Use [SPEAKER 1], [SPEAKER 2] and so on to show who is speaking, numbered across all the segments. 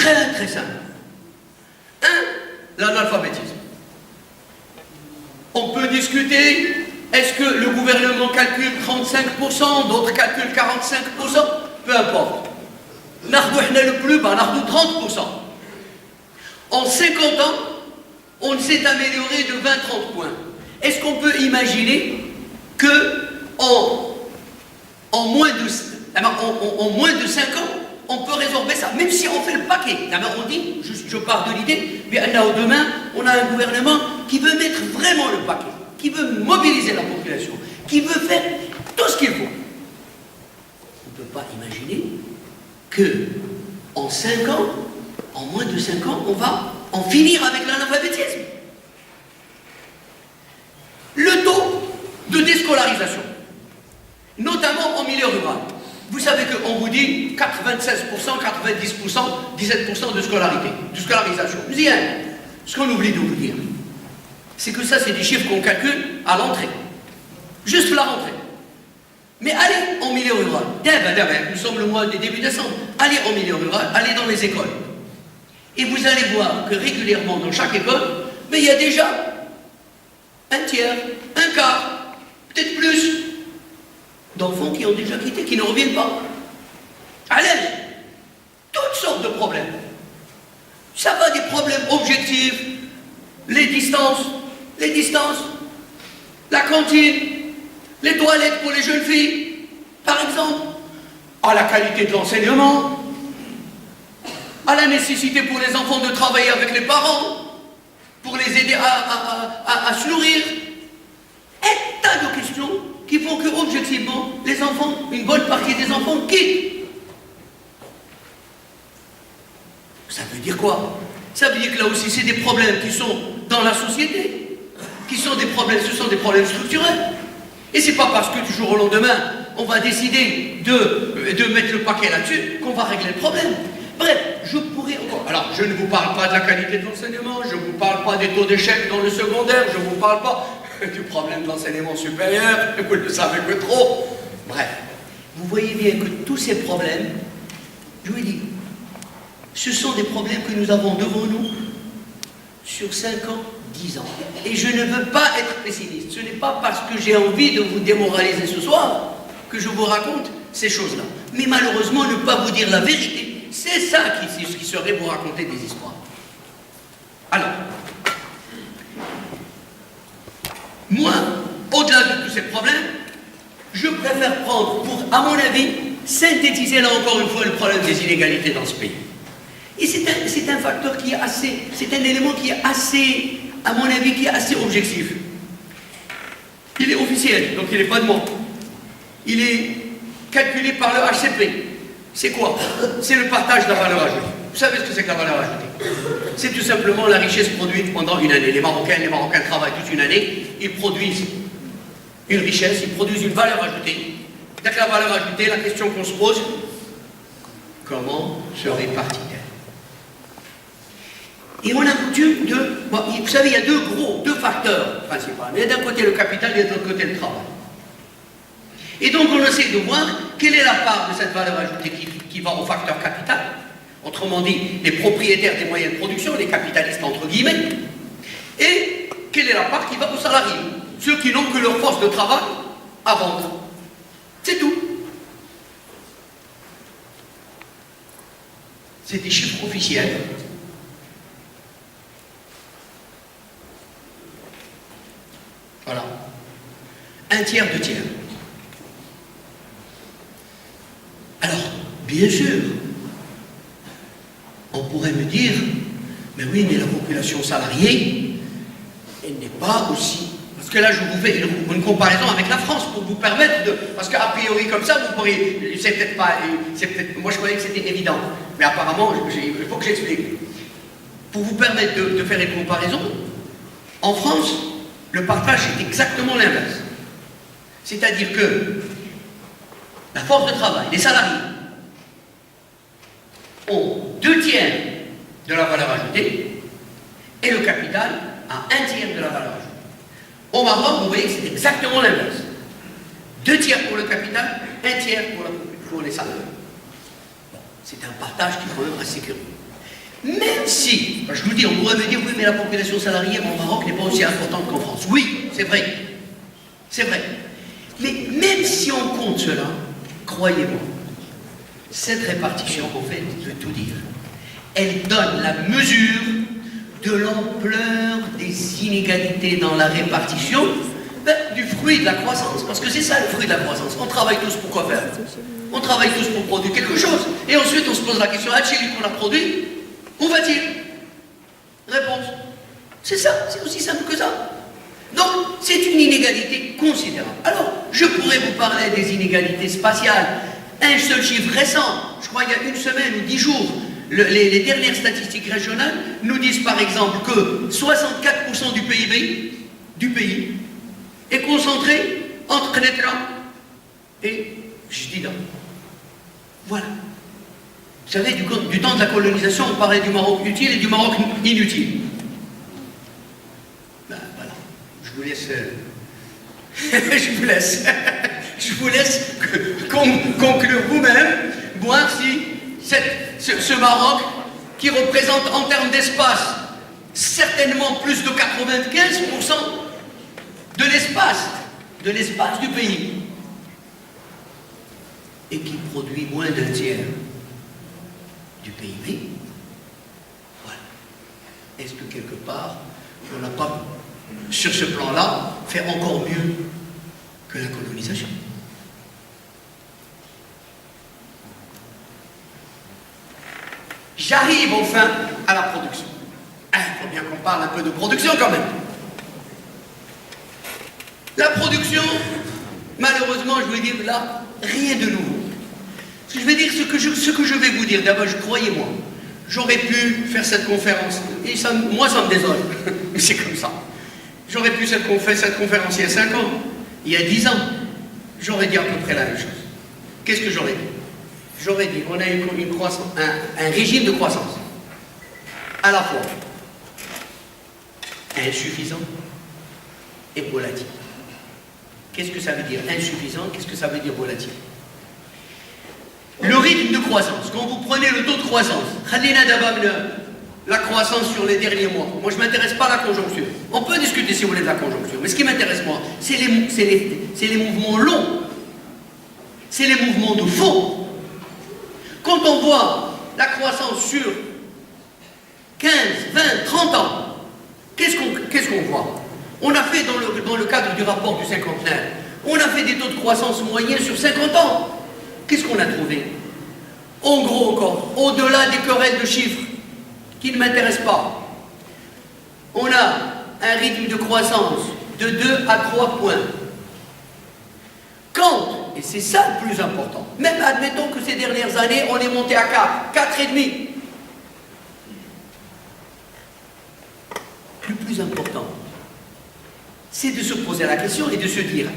[SPEAKER 1] très très simple. Un, l'analphabétisme. On peut discuter, est-ce que le gouvernement calcule 35%, d'autres calculent 45%, peu importe. Nardou le plus bas, Nardou 30%. En 50 ans, on s'est amélioré de 20-30 points. Est-ce qu'on peut imaginer que en moins de 5 ans, on peut résorber ça, même si on fait le paquet. D'abord on dit, je pars de l'idée, mais là demain, on a un gouvernement qui veut mettre vraiment le paquet, qui veut mobiliser la population, qui veut faire tout ce qu'il faut. On ne peut pas imaginer que en 5 ans, en moins de 5 ans, on va en finir avec l'analphabétisme. Le taux de déscolarisation, notamment en milieu rural. Vous savez qu'on vous dit 96%, 90%, 17% de scolarisation. Bien. Ce qu'on oublie de vous dire, c'est que ça, c'est des chiffres qu'on calcule à l'entrée. Juste la rentrée. Mais allez en milieu rural. Nous sommes le mois de début décembre. Allez en milieu rural, allez dans les écoles. Et vous allez voir que régulièrement, dans chaque école, mais il y a déjà un tiers, un quart, peut-être plus, d'enfants qui ont déjà quitté, qui ne reviennent pas. À l'aise. Toutes sortes de problèmes. Ça va des problèmes objectifs, les distances, la cantine, les toilettes pour les jeunes filles, par exemple, à la qualité de l'enseignement, à la nécessité pour les enfants de travailler avec les parents, pour les aider à se nourrir. Un tas de questions qui font que, objectivement, les enfants, une bonne partie des enfants quittent. Ça veut dire quoi? Ça veut dire que là aussi, c'est des problèmes qui sont dans la société, ce sont des problèmes structurels. Et c'est pas parce que du jour au lendemain, on va décider de mettre le paquet là-dessus qu'on va régler le problème. Bref, je pourrais encore... Alors, je ne vous parle pas de la qualité de l'enseignement, je ne vous parle pas des taux d'échec dans le secondaire, je ne vous parle pas du problème de l'enseignement supérieur, vous ne le savez que trop. Bref, vous voyez bien que tous ces problèmes, je vous dis, ce sont des problèmes que nous avons devant nous sur 5 ans, 10 ans. Et je ne veux pas être pessimiste. Ce n'est pas parce que j'ai envie de vous démoraliser ce soir que je vous raconte ces choses-là. Mais malheureusement, ne pas vous dire la vérité, c'est ça qui serait vous raconter des histoires. Alors, moi, au-delà de tous ces problèmes, je préfère prendre pour, à mon avis, synthétiser là encore une fois le problème des inégalités dans ce pays. Et c'est un facteur qui est assez, c'est un élément qui est assez, à mon avis, qui est assez objectif. Il est officiel, donc il n'est pas de moi. Il est calculé par le HCP. C'est quoi? C'est le partage de la valeur ajoutée. Vous savez ce que c'est que la valeur ajoutée? C'est tout simplement la richesse produite pendant une année. Les Marocains travaillent toute une année, ils produisent une richesse, ils produisent une valeur ajoutée. Avec la valeur ajoutée, la question qu'on se pose, comment se répartit-elle? Et on a coutume de... Bon, vous savez, il y a deux facteurs principaux. Il y a d'un côté le capital et de l'autre côté le travail. Et donc on essaie de voir quelle est la part de cette valeur ajoutée qui va au facteur capital. Autrement dit, les propriétaires des moyens de production, les capitalistes entre guillemets. Et quelle est la part qui va aux salariés, ceux qui n'ont que leur force de travail à vendre. C'est tout. C'est des chiffres officiels. Voilà. Un tiers, deux tiers. Alors, bien sûr, on pourrait me dire, mais oui, mais la population salariée, elle n'est pas aussi... Parce que là, je vous fais une comparaison avec la France pour vous permettre de... Parce qu'a priori, comme ça, vous pourriez... C'est peut-être pas... Moi, je croyais que c'était évident. Mais apparemment, il faut que j'explique. Pour vous permettre de faire une comparaison, en France, le partage est exactement l'inverse. C'est-à-dire que la force de travail, les salariés, ont 2 tiers de la valeur ajoutée et le capital a 1 tiers de la valeur ajoutée. Au Maroc, vous voyez que c'est exactement l'inverse. 2 tiers pour le capital, 1 tiers pour les salariés. Bon, c'est un partage qui est quand même assez curieux. même si, je vous dis, on pourrait me dire, oui, mais la population salariée au Maroc n'est pas aussi importante qu'en France. Oui, c'est vrai. C'est vrai. Mais même si on compte cela, croyez-moi, cette répartition, en fait, veut tout dire. Elle donne la mesure de l'ampleur des inégalités dans la répartition du fruit de la croissance. Parce que c'est ça le fruit de la croissance. On travaille tous pour quoi faire? On travaille tous pour produire quelque chose. Et ensuite, on se pose la question, celui qu'on a produit, où va-t-il? Réponse. C'est ça, c'est aussi simple que ça. Donc, c'est une inégalité considérable. Alors, je pourrais vous parler des inégalités spatiales. Un seul chiffre récent, je crois il y a une semaine ou 10 jours, les dernières statistiques régionales nous disent par exemple que 64% du PIB du pays est concentré entre Knetra et Jdida. Voilà. Vous savez, du temps de la colonisation, on parlait du Maroc utile et du Maroc inutile. Ben voilà, je vous laisse conclure vous-même, voir si ce Maroc, qui représente en termes d'espace certainement plus de 95% de l'espace du pays, et qui produit moins d'un tiers du PIB, voilà. Est-ce que quelque part, on n'a pas, sur ce plan-là, fait encore mieux que la colonisation? J'arrive enfin à la production. Il faut bien qu'on parle un peu de production quand même. La production, malheureusement, je vais dire là, rien de nouveau. Je vais dire ce que je vais vous dire. D'abord, croyez-moi, j'aurais pu faire cette conférence, et ça, moi ça me désole, mais c'est comme ça. J'aurais pu faire cette conférence il y a 5 ans, il y a 10 ans, j'aurais dit à peu près la même chose. Qu'est-ce que j'aurais dit? J'aurais dit, on a une croissance, un régime de croissance, à la fois insuffisant et volatile. Qu'est-ce que ça veut dire insuffisant? Qu'est-ce que ça veut dire volatile? Le rythme de croissance, quand vous prenez le taux de croissance, la croissance sur les derniers mois, moi je ne m'intéresse pas à la conjoncture. On peut discuter si vous voulez de la conjoncture, mais ce qui m'intéresse moi, c'est les mouvements longs, c'est les mouvements de fond. Quand on voit la croissance sur 15, 20, 30 ans, qu'est-ce qu'on voit? On a fait dans le cadre du rapport du cinquantenaire, on a fait des taux de croissance moyens sur 50 ans. Qu'est-ce qu'on a trouvé? En gros encore, au-delà des querelles de chiffres qui ne m'intéressent pas, on a un rythme de croissance de 2 à 3 points. Quand, et c'est ça le plus important, même admettons que ces dernières années, on est monté à 4, 4,5. Le plus important, c'est de se poser la question et de se dire,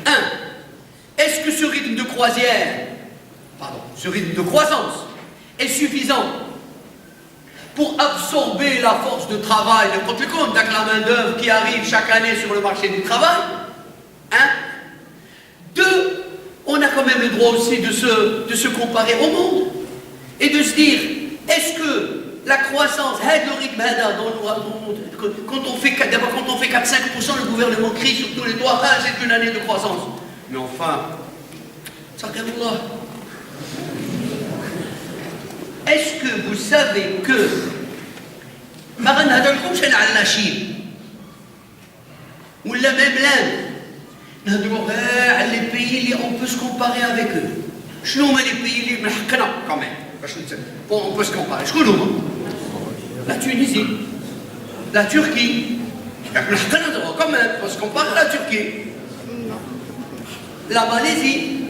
[SPEAKER 1] 1, est-ce que ce rythme de croissance est suffisant pour absorber la force de travail de contre compte avec la main-d'œuvre qui arrive chaque année sur le marché du travail? 2, on a quand même le droit aussi de se comparer au monde et de se dire, est-ce que la croissance, le rythme, quand on fait 4-5%, le gouvernement crie sur tous les toits, c'est une année de croissance. Mais enfin, est-ce que vous savez que la Chine ou la même l'Inde, les pays, on peut se comparer avec eux. Je nomme les pays quand même. Bon, on peut se comparer. Je nomme la Tunisie, la Turquie. Quand même, on peut se comparer à la Turquie. La Malaisie,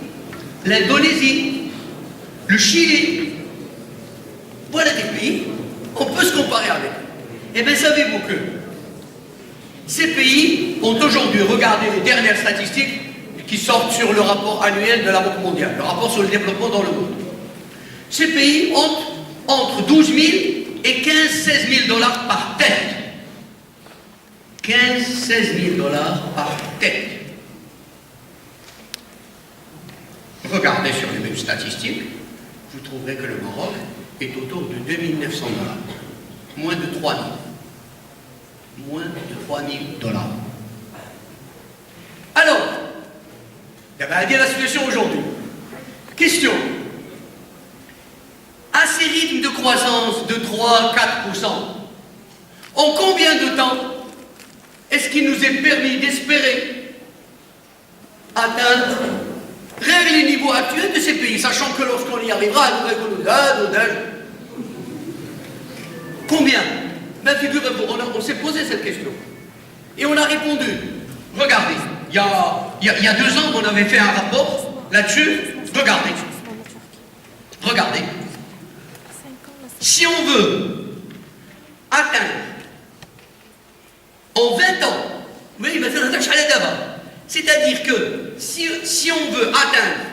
[SPEAKER 1] l'Indonésie, le Chili. Voilà des pays, on peut se comparer avec. Eh bien, savez-vous que ces pays ont aujourd'hui regardé les dernières statistiques qui sortent sur le rapport annuel de la Banque mondiale, le rapport sur le développement dans le monde. Ces pays ont entre 12 000 et 15-16 000 dollars par tête. 15-16 000 dollars par tête. Regardez sur les mêmes statistiques, vous trouverez que le Maroc est autour de 2 900 dollars. Moins de 3 000. Moins de 3 000 dollars. Alors, regardez la situation aujourd'hui. Question. À ces rythmes de croissance de 3-4%, en combien de temps est-ce qu'il nous est permis d'espérer atteindre, régler les niveaux actuels de ces pays, sachant que lorsqu'on y arrivera, à nouvelle économie, combien? Ben figurez-vous, on s'est posé cette question. Et on a répondu. Regardez, il y a 2 ans, on avait fait un rapport là-dessus. Regardez. Regardez. Si on veut atteindre en 20 ans, oui, c'est-à-dire que si on veut atteindre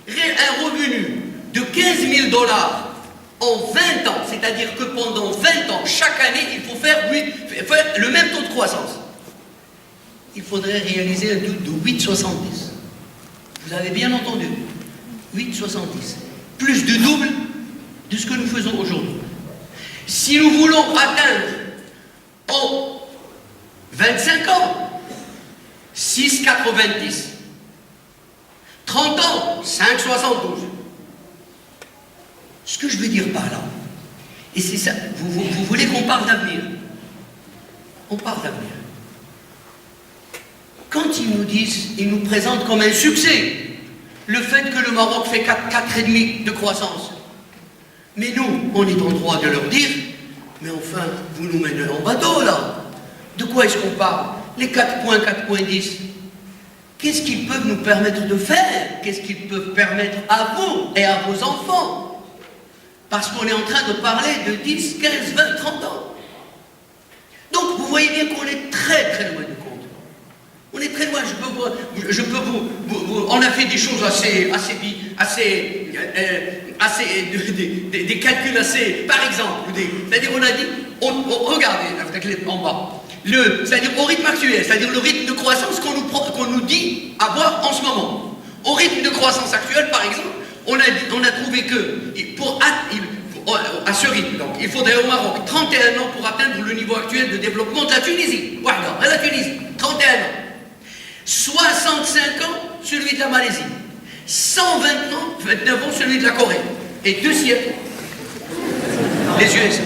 [SPEAKER 1] un revenu de 15 000 dollars en 20 ans, c'est-à-dire que pendant 20 ans, chaque année, il faut faire le même taux de croissance. Il faudrait réaliser un taux de 8,70. Vous avez bien entendu. 8,70. Plus du double de ce que nous faisons aujourd'hui. Si nous voulons atteindre en 25 ans, 6,90. 30 ans, 5,72. Ce que je veux dire par là, et c'est ça, vous voulez qu'on parle d'avenir? On parle d'avenir. Quand ils nous disent, ils nous présentent comme un succès, le fait que le Maroc fait 4,5 de croissance. Mais nous, on est en droit de leur dire, mais enfin, vous nous menez en bateau là. De quoi est-ce qu'on parle? Les 4 points, 4,10. Qu'est-ce qu'ils peuvent nous permettre de faire? Qu'est-ce qu'ils peuvent permettre à vous et à vos enfants? Parce qu'on est en train de parler de 10, 15, 20, 30 ans. Donc vous voyez bien qu'on est très très loin du compte. On est très loin, on a fait des choses des calculs assez, par exemple, c'est-à-dire on a dit, regardez en bas, c'est-à-dire au rythme actuel, c'est-à-dire le rythme de croissance qu'on nous dit avoir en ce moment. Au rythme de croissance actuel, par exemple, on a trouvé que à ce rythme, donc, il faudrait au Maroc 31 ans pour atteindre le niveau actuel de développement de la Tunisie. Voilà, la Tunisie, 31 ans. 65 ans, celui de la Malaisie. 29 ans, celui de la Corée. Et 2 siècles, les USA.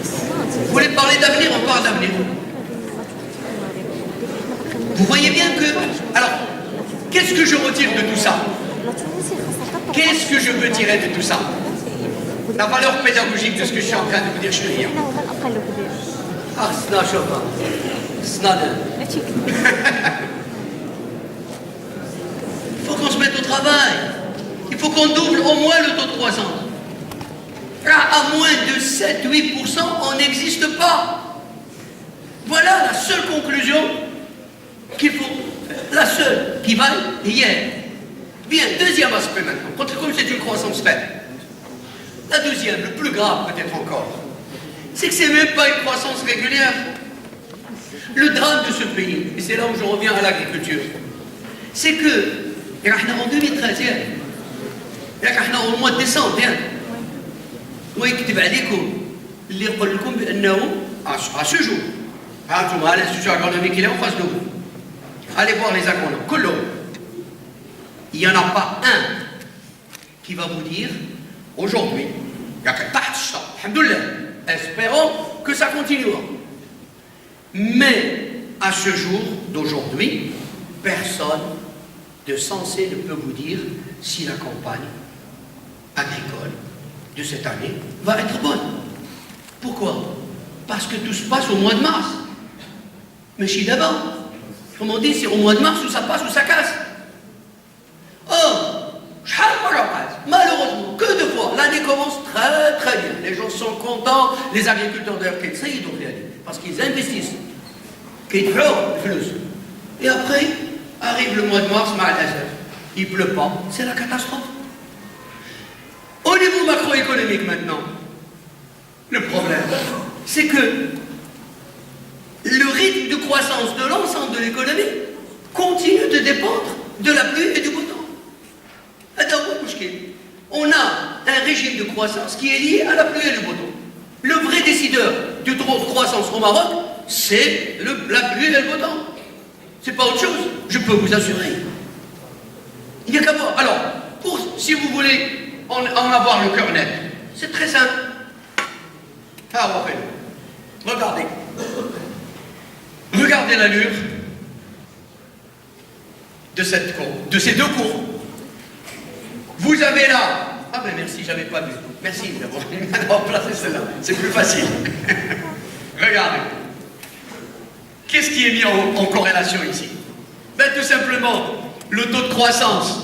[SPEAKER 1] Vous voulez parler d'avenir, on parle d'avenir. Vous voyez bien que... Alors, qu'est-ce que je retire de tout ça? Qu'est-ce que je veux tirer de tout ça? La valeur pédagogique de ce que je suis en train de vous dire, je suis rien. Ah, c'est il faut qu'on se mette au travail. Il faut qu'on double au moins le taux de croissance. À moins de 7-8%, on n'existe pas. Voilà la seule conclusion qu'il faut. La seule qui vaille hier. Bien, deuxième aspect maintenant. Comme c'est une croissance faible. La deuxième, le plus grave peut-être encore, c'est que c'est même pas une croissance régulière. Le drame de ce pays, et c'est là où je reviens à l'agriculture, c'est que, en 2013, au mois de décembre, à ce jour, l'Institut agronomique, il est en face de vous. Allez voir les agronomes. Il n'y en a pas un qui va vous dire, aujourd'hui, espérons que ça continuera. Mais à ce jour d'aujourd'hui, personne de sensé ne peut vous dire si la campagne agricole de cette année va être bonne. Pourquoi? Parce que tout se passe au mois de mars. Mais je suis d'abord. Comme on dit, c'est au mois de mars où ça passe ou ça casse. Or, malheureusement, que de fois, l'année commence très très bien. Les gens sont contents, les agriculteurs d'ailleurs, parce qu'ils investissent. Et après, arrive le mois de mars, il ne pleut pas, c'est la catastrophe. Au niveau macroéconomique maintenant, le problème, c'est que le rythme de croissance de l'ensemble de l'économie continue de dépendre de la pluie et du beau temps. On a un régime de croissance qui est lié à la pluie et le beau temps. décideur de taux de croissance au Maroc, c'est la pluie et le beau temps. C'est pas autre chose, je peux vous assurer. Il n'y a qu'à voir. Alors, si vous voulez en avoir le cœur net, c'est très simple. Ah, regardez. Regardez l'allure de ces deux courbes. Vous avez là... Ah ben merci, j'avais pas vu. Merci d'avoir placé celle-là. C'est plus facile. Regardez. Qu'est-ce qui est mis en corrélation ici? Ben tout simplement, le taux de croissance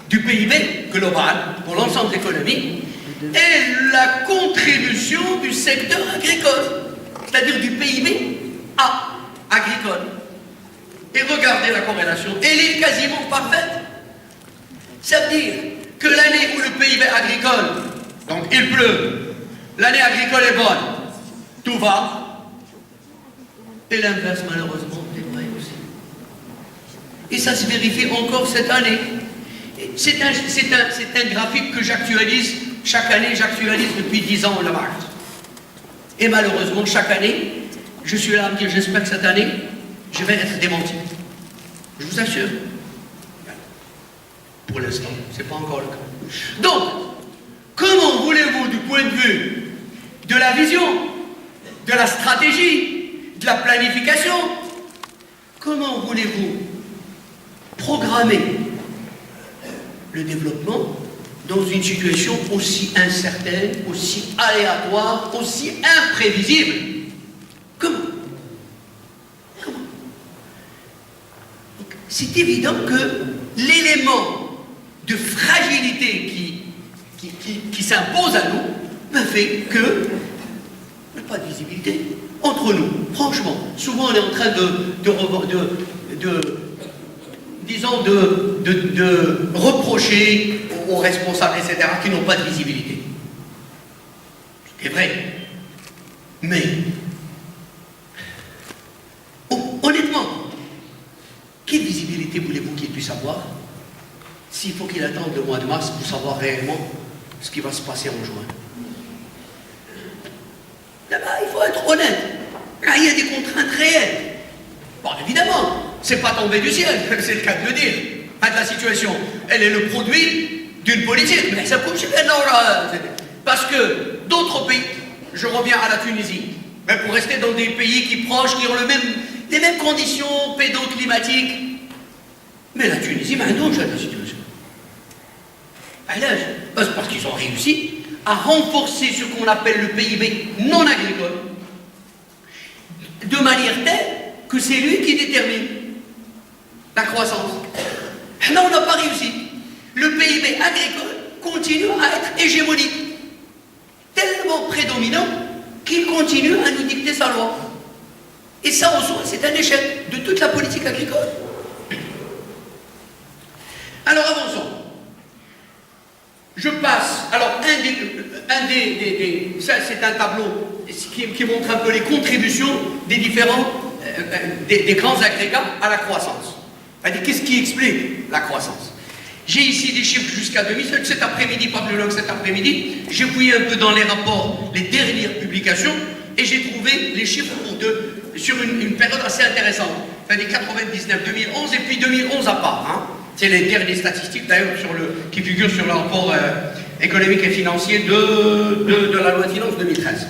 [SPEAKER 1] du PIB global pour l'ensemble de l'économie et la contribution du secteur agricole, c'est-à-dire du PIB agricole. Et regardez la corrélation, elle est quasiment parfaite. Ça veut dire que l'année où le PIB agricole, donc il pleut, l'année agricole est bonne, tout va, et l'inverse malheureusement est vrai aussi. Et ça se vérifie encore cette année. C'est un graphique que j'actualise chaque année, j'actualise depuis 10 ans le marché. Et malheureusement, chaque année, je suis là à me dire, j'espère que cette année, je vais être démenti. Je vous assure. Pour l'instant, ce n'est pas encore le cas. Donc, comment voulez-vous, du point de vue de la vision, de la stratégie, de la planification, comment voulez-vous programmer le développement dans une situation aussi incertaine, aussi aléatoire, aussi imprévisible? Comment? C'est évident que l'élément de fragilité qui s'impose à nous fait que il n'y a pas de visibilité entre nous. Franchement, souvent on est en train de reprocher aux responsables, etc., qui n'ont pas de visibilité. C'est vrai. Mais, honnêtement, quelle visibilité voulez-vous qu'il puisse avoir s'il faut qu'il attende le mois de mars pour savoir réellement ce qui va se passer en juin? Là-bas, il faut être honnête. Là, il y a des contraintes réelles. Bon, évidemment, c'est pas tombé du ciel, c'est le cas de le dire. La situation, elle est le produit d'une politique. Mais ça coupe chez parce que d'autres pays, je reviens à la Tunisie, mais pour rester dans des pays qui ont les mêmes conditions pédoclimatiques. Mais la Tunisie, maintenant, j'ai la situation. Parce qu'ils ont réussi à renforcer ce qu'on appelle le PIB non agricole, de manière telle que c'est lui qui détermine la croissance. Non, on n'a pas réussi. Le PIB agricole continue à être hégémonique, tellement prédominant qu'il continue à nous dicter sa loi. Et ça, en soi, c'est un échec de toute la politique agricole. Alors, avançons. Je passe. Alors, ça, c'est un tableau qui montre un peu les contributions des différents, des grands agrégats à la croissance. C'est-à-dire, qu'est-ce qui explique la croissance? J'ai ici des chiffres jusqu'à 2007, cet après-midi, pas plus long que cet après-midi. J'ai fouillé un peu dans les rapports, les dernières publications, et j'ai trouvé les chiffres sur une période assez intéressante. C'est-à-dire 99, 2011, et puis 2011 à part. Hein. C'est les dernières statistiques, d'ailleurs, qui figurent sur le rapport économique et financier de la loi de finances 2013.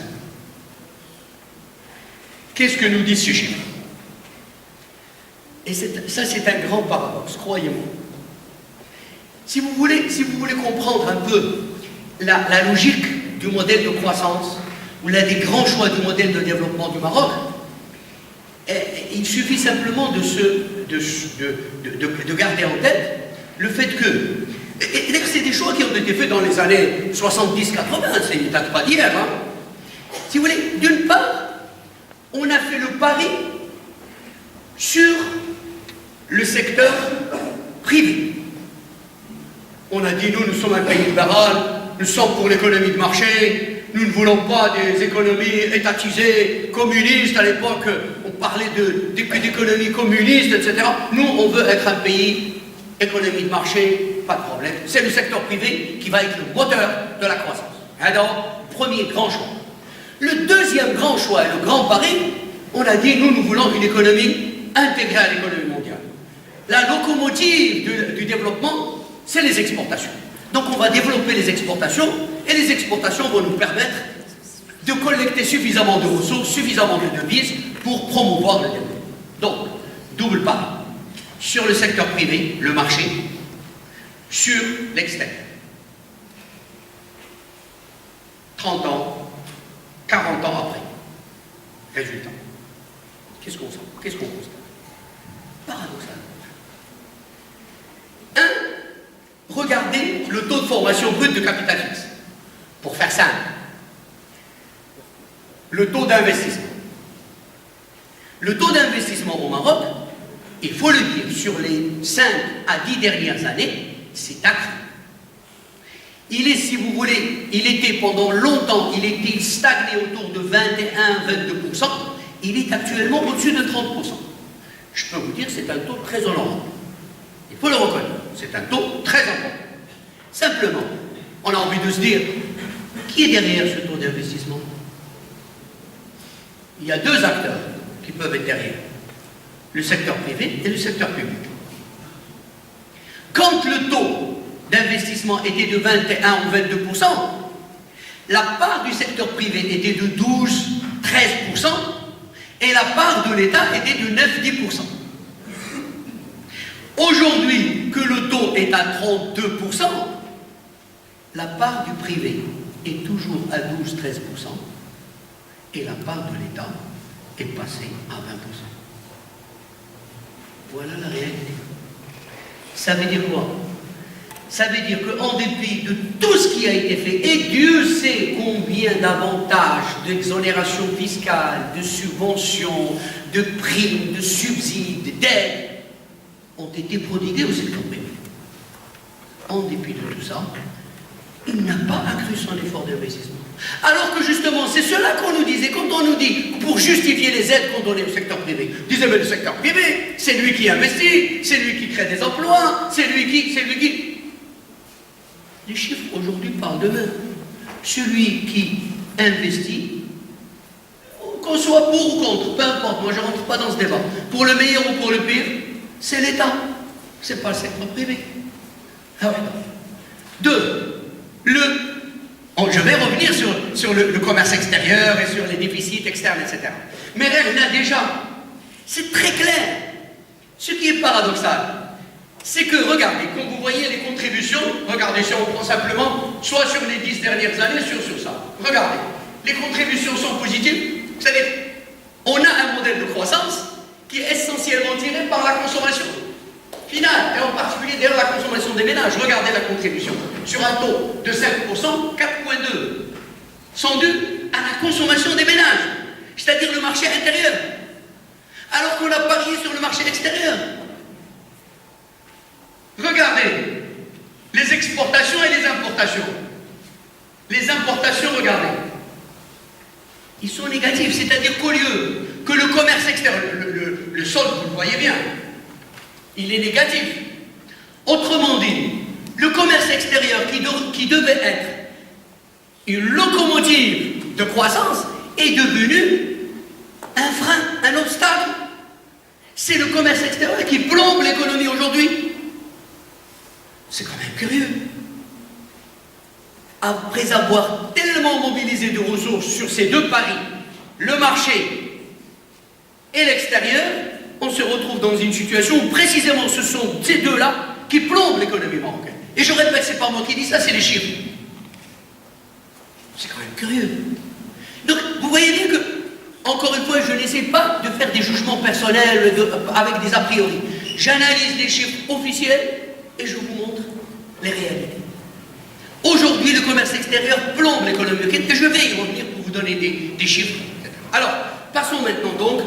[SPEAKER 1] Qu'est-ce que nous disent ces chiffres? Et ça, c'est un grand paradoxe, croyez-moi. Si vous voulez comprendre un peu la logique du modèle de croissance, ou l'un des grands choix du modèle de développement du Maroc, il suffit simplement de garder en tête le fait que, et c'est des choix qui ont été faits dans les années 70-80, ça ne date pas d'hier, hein. Si vous voulez, d'une part, on a fait le pari sur le secteur privé. On a dit, nous sommes un pays libéral, nous sommes pour l'économie de marché, nous ne voulons pas des économies étatisées, communistes. À l'époque, on parlait d'économie communiste, etc. Nous, on veut être un pays, économie de marché, pas de problème. C'est le secteur privé qui va être le moteur de la croissance. Alors, premier grand choix. Le deuxième grand choix, le grand pari, on a dit, nous voulons une économie intégrée à l'économie mondiale. La locomotive du développement, c'est les exportations. Donc on va développer les exportations, et les exportations vont nous permettre de collecter suffisamment de ressources, suffisamment de devises pour promouvoir le développement. Donc, double pari. Sur le secteur privé, le marché, sur l'extérieur. 30 ans, 40 ans après. Résultat. Qu'est-ce qu'on sent? Qu'est-ce qu'on constate? Paradoxal. Regardez le taux de formation brute de capital fixe. Pour faire simple, le taux d'investissement. Le taux d'investissement au Maroc, il faut le dire, sur les 5 à 10 dernières années, c'est accru. Il est, si vous voulez, il était pendant longtemps, il était stagné autour de 21-22%, il est actuellement au-dessus de 30%. Je peux vous dire, c'est un taux très honorable. Il faut le reconnaître, c'est un taux très important. Simplement, on a envie de se dire, qui est derrière ce taux d'investissement? Il y a deux acteurs qui peuvent être derrière, le secteur privé et le secteur public. Quand le taux d'investissement était de 21 ou 22%, la part du secteur privé était de 12-13% et la part de l'État était de 9-10%. Aujourd'hui, que le taux est à 32%, la part du privé est toujours à 12-13% et la part de l'État est passée à 20%. Voilà la réalité. Ça veut dire quoi? Ça veut dire qu'en dépit de tout ce qui a été fait, et Dieu sait combien d'avantages, d'exonérations fiscales, de subventions, de primes, de subsides, d'aides, ont été prodigués au secteur privé. En dépit de tout ça, il n'a pas accru son effort d'investissement. Alors que justement, c'est cela qu'on nous disait, quand on nous dit, pour justifier les aides qu'on donnait au secteur privé, disait, mais le secteur privé, c'est lui qui investit, c'est lui qui crée des emplois, c'est lui qui... Les chiffres aujourd'hui parlent d'eux-mêmes. Celui qui investit, qu'on soit pour ou contre, peu importe, moi je ne rentre pas dans ce débat, pour le meilleur ou pour le pire, c'est l'État, c'est pas le secteur privé. Ah ouais. Deux, je vais revenir sur le commerce extérieur et sur les déficits externes, etc. Mais là déjà, c'est très clair. Ce qui est paradoxal, c'est que, regardez, quand vous voyez les contributions, regardez, si on prend simplement, soit sur les 10 dernières années, sur ça. Regardez, les contributions sont positives, c'est-à-dire, on a un modèle de croissance qui est essentiellement tiré par la consommation finale, et en particulier d'ailleurs la consommation des ménages. Regardez la contribution. Sur un taux de 5%, 4,2 sont dus à la consommation des ménages, c'est-à-dire le marché intérieur. Alors qu'on a parié sur le marché extérieur. Regardez les exportations et les importations. Les importations, regardez, ils sont négatifs, c'est-à-dire qu'au lieu que le commerce extérieur, le solde, vous le voyez bien, il est négatif. Autrement dit, le commerce extérieur qui devait être une locomotive de croissance est devenu un frein, un obstacle. C'est le commerce extérieur qui plombe l'économie aujourd'hui. C'est quand même curieux. Après avoir tellement mobilisé de ressources sur ces deux paris, le marché et l'extérieur, on se retrouve dans une situation où précisément ce sont ces deux-là qui plombent l'économie marocaine. Et je répète, c'est pas moi qui dis ça, c'est les chiffres. C'est quand même curieux. Donc, vous voyez bien que, encore une fois, je n'essaie pas de faire des jugements personnels avec des a priori. J'analyse les chiffres officiels et je vous montre les réalités. Aujourd'hui, le commerce extérieur plombe l'économie marocaine et je vais y revenir pour vous donner des chiffres. Alors, passons maintenant donc